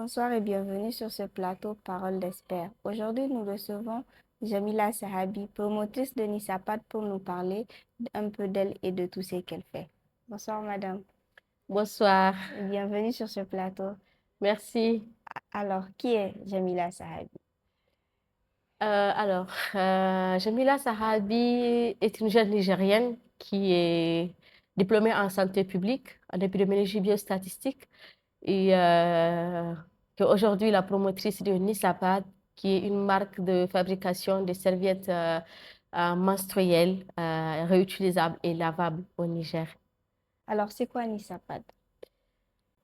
Bonsoir et bienvenue sur ce plateau Parole d'Expert. Aujourd'hui, nous recevons Jamila Sahabi, promotrice de Nissapat, pour nous parler un peu d'elle et de tout ce qu'elle fait. Bonsoir, madame, Bonsoir, et bienvenue sur ce plateau. merci. Alors, qui est Jamila Sahabi? Jamila Sahabi est une jeune Nigérienne qui est diplômée en santé publique, en épidémiologie biostatistique, et qui est aujourd'hui la promotrice de Nisapad, qui est une marque de fabrication de serviettes menstruelles réutilisables et lavables au Niger. Alors, c'est quoi Nissapat?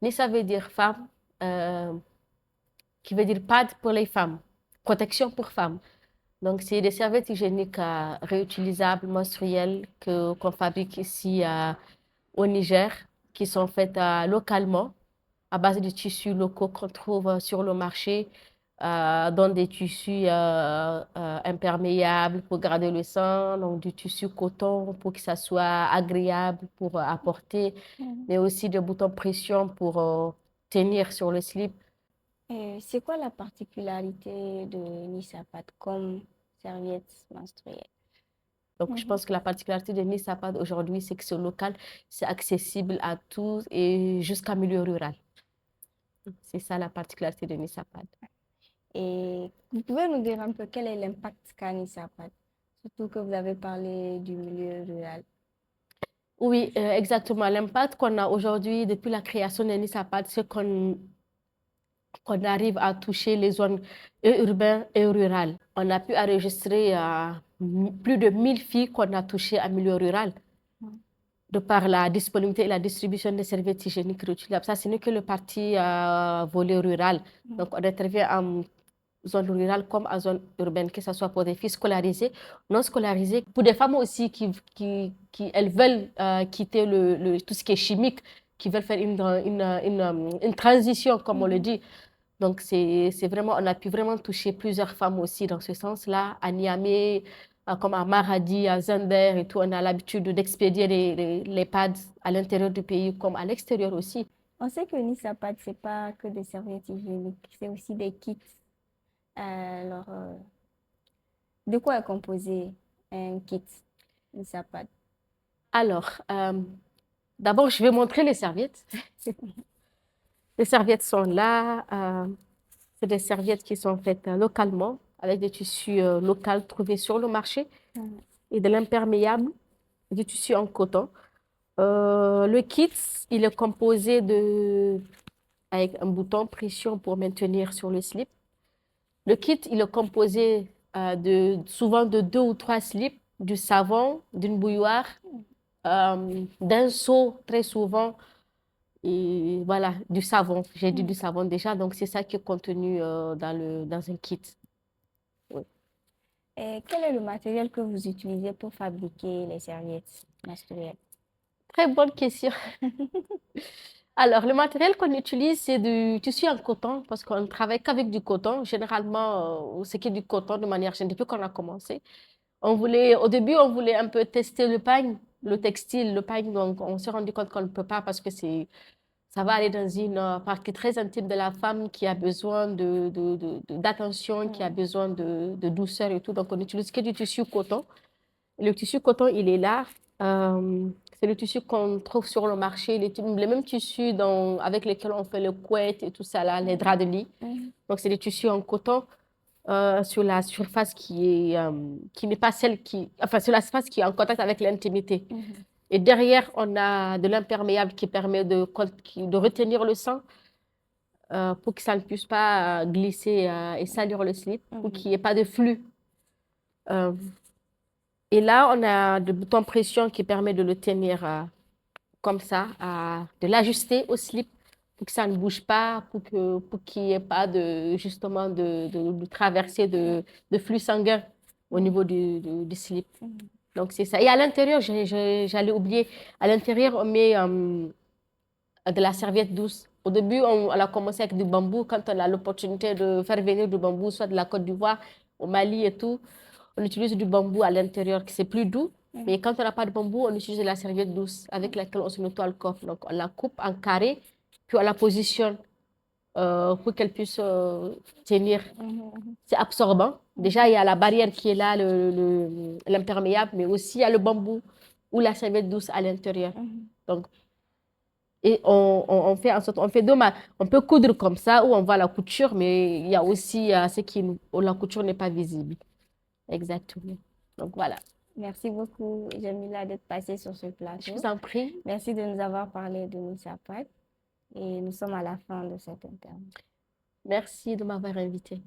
Nisa veut dire femme, euh, qui veut dire pad pour les femmes, protection pour femmes. Donc, c'est des serviettes hygiéniques réutilisables, menstruelles, qu'on fabrique ici au Niger, qui sont faites localement, à base de tissus locaux qu'on trouve sur le marché, dans des tissus imperméables pour garder le sang, donc du tissu coton pour que ça soit agréable pour apporter, Mhm. mais aussi des boutons pression pour tenir sur le slip. Et c'est quoi la particularité de Nissapat comme serviette menstruelle? Donc, je Mhm. pense que la particularité de Nice Sapad aujourd'hui, c'est que c'est local, c'est accessible à tous et jusqu'à milieu rural. C'est ça la particularité de Nice Sapad. Et vous pouvez nous dire un peu quel est l'impact qu'a Nissapat, surtout que vous avez parlé du milieu rural. Oui, exactement. L'impact qu'on a aujourd'hui depuis la création de Nice Sapad, c'est qu'on arrive à toucher les zones urbaines et rurales. On a pu enregistrer plus de 1000 filles qu'on a touchées en milieu rural, de par la disponibilité et la distribution des serviettes hygiéniques réutilisables. Ça, ce n'est que le parti volet rural. Donc, on intervient en zone rurale comme en zone urbaine, que ce soit pour des filles scolarisées, non scolarisées, pour des femmes aussi qui elles veulent quitter tout ce qui est chimique, qui veulent faire une transition, comme on le Mhm. dit. Donc, c'est vraiment, on a pu vraiment toucher plusieurs femmes aussi dans ce sens-là, à Niamey, comme à Maradi, à Zender et tout. On a l'habitude d'expédier les pads à l'intérieur du pays comme à l'extérieur aussi. On sait que Nissapat, c'est pas que des serviettes hygiéniques, c'est aussi des kits. Alors, de quoi est composé un kit Nissapat? Alors, d'abord, je vais montrer les serviettes. Les serviettes sont là. C'est des serviettes qui sont faites localement, avec des tissus locaux trouvés sur le marché Mhm. et de l'imperméable, du tissu en coton. Le kit, il est composé avec un bouton pression pour maintenir sur le slip. Le kit, il est composé souvent de deux ou trois slips, du savon, d'une bouilloire, d'un seau très souvent, et voilà, du savon. J'ai dit du Mhm. savon déjà, donc c'est ça qui est contenu dans un kit. Oui. Et quel est le matériel que vous utilisez pour fabriquer les serviettes menstruelles? Très bonne question. Alors, le matériel qu'on utilise, c'est du tissu en coton, parce qu'on ne travaille qu'avec du coton. Généralement, ce qui est du coton de manière générale, depuis qu'on a commencé. Au début, on voulait un peu tester le pagne, le textile, le pagne. Donc, on s'est rendu compte qu'on ne peut pas parce que ça va aller dans une partie très intime de la femme qui a besoin d'attention, qui a Mhm. besoin de douceur et tout. Donc, on utilise que du tissu coton. Le tissu coton, il est là. C'est le tissu qu'on trouve sur le marché, les mêmes tissus avec lesquels on fait le couette et tout ça, là, les draps de lit. Mhm. Donc, c'est des tissus en coton sur la surface qui n'est pas celle enfin, sur la surface qui est en contact avec l'intimité. Mhm. Et derrière, on a de l'imperméable qui permet de retenir le sang pour que ça ne puisse pas glisser et salir le slip, pour Mhm. qu'il n'y ait pas de flux. Euh, et là, on a des boutons pression qui permettent de le tenir comme ça, de l'ajuster au slip pour que ça ne bouge pas, pour qu'il n'y ait pas justement de traversée de flux sanguin au Mhm. niveau du slip. Mhm. Donc, c'est ça. Et à l'intérieur, j'allais oublier, à l'intérieur, on met de la serviette douce. Au début, on a commencé avec du bambou. Quand on a l'opportunité de faire venir du bambou, soit de la Côte d'Ivoire, au Mali et tout, on utilise du bambou à l'intérieur, qui c'est plus doux. Mhm. Mais quand on n'a pas de bambou, on utilise la serviette douce avec laquelle on se nettoie le corps. Donc, on la coupe en carré, puis on la positionne pour qu'elle puisse tenir. Mhm. C'est absorbant. Déjà, il y a la barrière qui est là, l'imperméable, mais aussi il y a le bambou ou la serviette douce à l'intérieur. Mhm. Donc, et on fait en sorte, on fait on peut coudre comme ça ou on voit la couture, mais il y a aussi ce où la couture n'est pas visible. Exactement. Donc voilà. Merci beaucoup, Jamila, d'être passée sur ce Je plateau. vous en prie. Merci de nous avoir parlé de Nisapat. Et nous sommes à la fin de cette interview. Merci de m'avoir invité.